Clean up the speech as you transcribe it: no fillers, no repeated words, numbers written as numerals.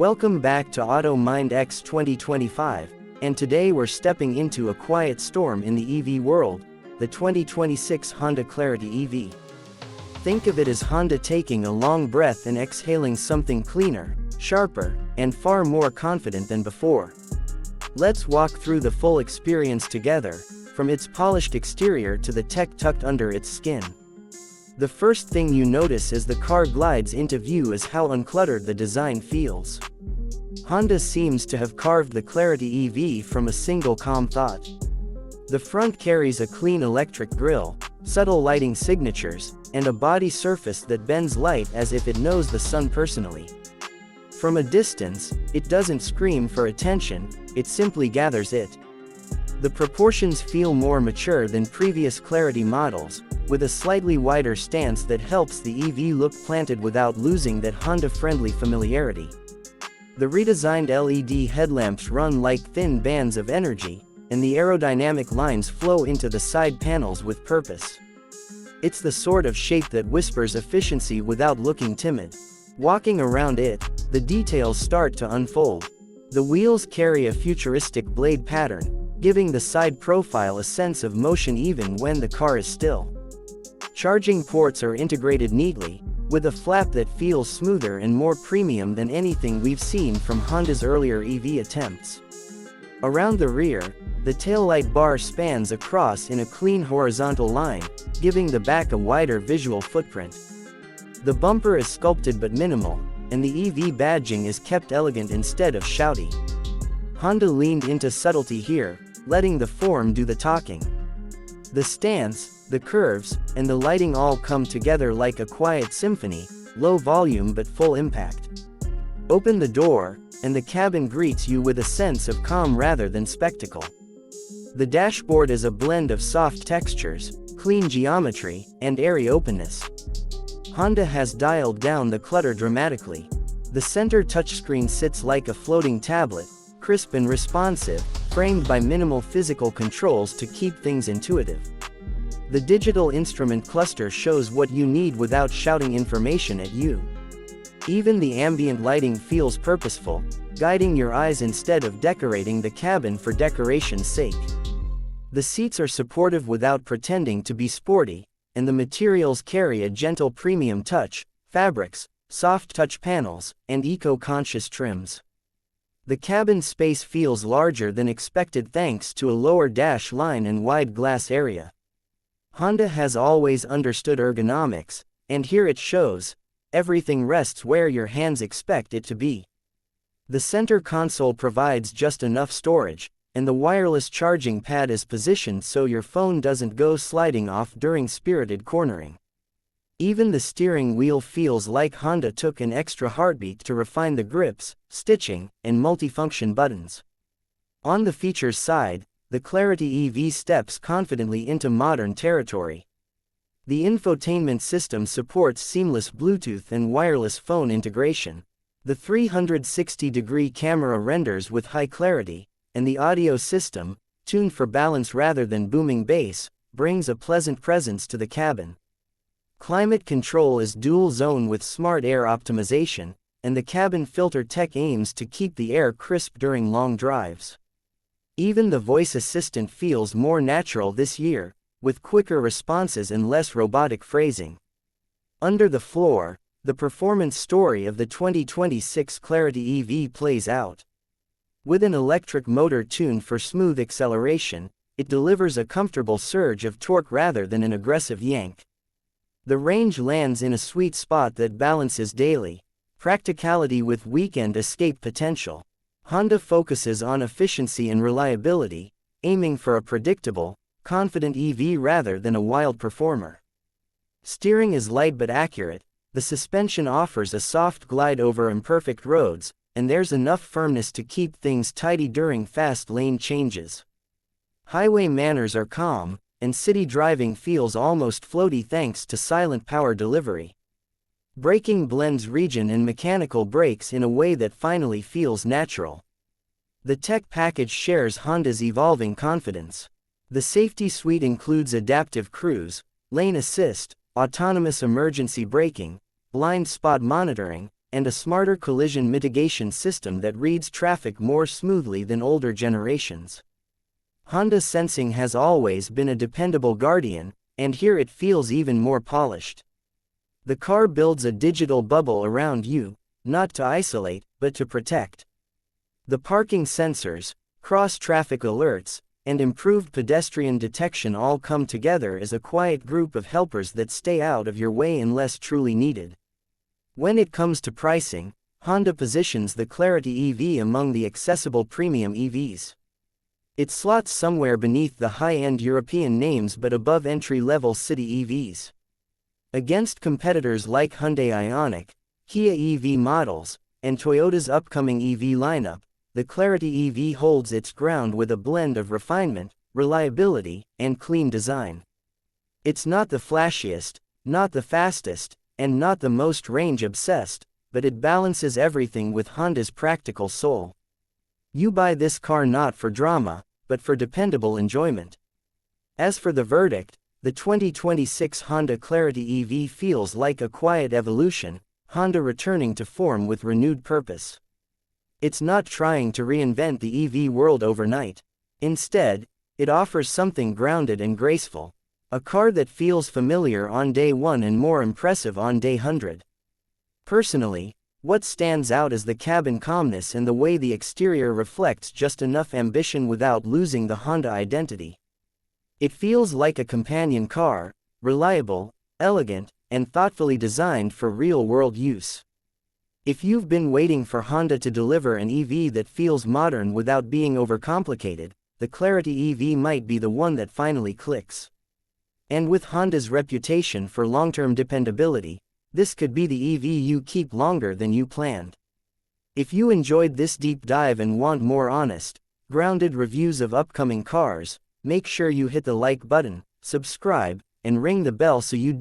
Welcome back to Auto Mind X 2025, and today we're stepping into a quiet storm in the EV world, the 2026 Honda Clarity EV. Think of it as Honda taking a long breath and exhaling something cleaner, sharper, and far more confident than before. Let's walk through the full experience together, from its polished exterior to the tech tucked under its skin. The first thing you notice as the car glides into view is how uncluttered the design feels. Honda seems to have carved the Clarity EV from a single calm thought. The front carries a clean electric grille, subtle lighting signatures, and a body surface that bends light as if it knows the sun personally. From a distance, it doesn't scream for attention, it simply gathers it. The proportions feel more mature than previous Clarity models, with a slightly wider stance that helps the EV look planted without losing that Honda-friendly familiarity. The redesigned LED headlamps run like thin bands of energy, and the aerodynamic lines flow into the side panels with purpose. It's the sort of shape that whispers efficiency without looking timid. Walking around it, the details start to unfold. The wheels carry a futuristic blade pattern, giving the side profile a sense of motion even when the car is still. Charging ports are integrated neatly, with a flap that feels smoother and more premium than anything we've seen from Honda's earlier EV attempts. Around the rear, the taillight bar spans across in a clean horizontal line, giving the back a wider visual footprint. The bumper is sculpted but minimal, and the EV badging is kept elegant instead of shouty. Honda leaned into subtlety here, letting the form do the talking. The stance, the curves, and the lighting all come together like a quiet symphony, low volume but full impact. Open the door, and the cabin greets you with a sense of calm rather than spectacle. The dashboard is a blend of soft textures, clean geometry, and airy openness. Honda has dialed down the clutter dramatically. The center touchscreen sits like a floating tablet, crisp and responsive, framed by minimal physical controls to keep things intuitive. The digital instrument cluster shows what you need without shouting information at you. Even the ambient lighting feels purposeful, guiding your eyes instead of decorating the cabin for decoration's sake. The seats are supportive without pretending to be sporty, and the materials carry a gentle premium touch, fabrics, soft touch panels, and eco-conscious trims. The cabin space feels larger than expected thanks to a lower dash line and wide glass area. Honda has always understood ergonomics, and here it shows. Everything rests where your hands expect it to be. The center console provides just enough storage, and the wireless charging pad is positioned so your phone doesn't go sliding off during spirited cornering. Even the steering wheel feels like Honda took an extra heartbeat to refine the grips, stitching, and multifunction buttons. On the features side, the Clarity EV steps confidently into modern territory. The infotainment system supports seamless Bluetooth and wireless phone integration. The 360-degree camera renders with high clarity, and the audio system, tuned for balance rather than booming bass, brings a pleasant presence to the cabin. Climate control is dual zone with smart air optimization, and the cabin filter tech aims to keep the air crisp during long drives. Even the voice assistant feels more natural this year, with quicker responses and less robotic phrasing. Under the floor, the performance story of the 2026 Clarity EV plays out. With an electric motor tuned for smooth acceleration, it delivers a comfortable surge of torque rather than an aggressive yank. The range lands in a sweet spot that balances daily practicality with weekend escape potential. Honda focuses on efficiency and reliability, aiming for a predictable, confident EV rather than a wild performer. Steering is light but accurate, the suspension offers a soft glide over imperfect roads, and there's enough firmness to keep things tidy during fast lane changes. Highway manners are calm, and city driving feels almost floaty thanks to silent power delivery. Braking blends region and mechanical brakes in a way that finally feels natural. The tech package shares Honda's evolving confidence. The safety suite includes adaptive cruise, lane assist, autonomous emergency braking, blind spot monitoring, and a smarter collision mitigation system that reads traffic more smoothly than older generations. Honda sensing has always been a dependable guardian, and here it feels even more polished. The car builds a digital bubble around you, not to isolate, but to protect. The parking sensors, cross-traffic alerts, and improved pedestrian detection all come together as a quiet group of helpers that stay out of your way unless truly needed. When it comes to pricing, Honda positions the Clarity EV among the accessible premium EVs. It slots somewhere beneath the high-end European names but above entry-level city EVs. Against competitors like Hyundai Ioniq, Kia EV models, and Toyota's upcoming EV lineup, the Clarity EV holds its ground with a blend of refinement, reliability, and clean design. It's not the flashiest, not the fastest, and not the most range-obsessed, but it balances everything with Honda's practical soul. You buy this car not for drama, but for dependable enjoyment. As for the verdict, the 2026 Honda Clarity EV feels like a quiet evolution, Honda returning to form with renewed purpose. It's not trying to reinvent the EV world overnight. Instead, it offers something grounded and graceful. A car that feels familiar on day 1 and more impressive on day 100. Personally, what stands out is the cabin calmness and the way the exterior reflects just enough ambition without losing the Honda identity. It feels like a companion car, reliable, elegant, and thoughtfully designed for real-world use. If you've been waiting for Honda to deliver an EV that feels modern without being overcomplicated, the Clarity EV might be the one that finally clicks. And with Honda's reputation for long-term dependability, this could be the EV you keep longer than you planned. If you enjoyed this deep dive and want more honest, grounded reviews of upcoming cars, make sure you hit the like button, subscribe, and ring the bell so you don't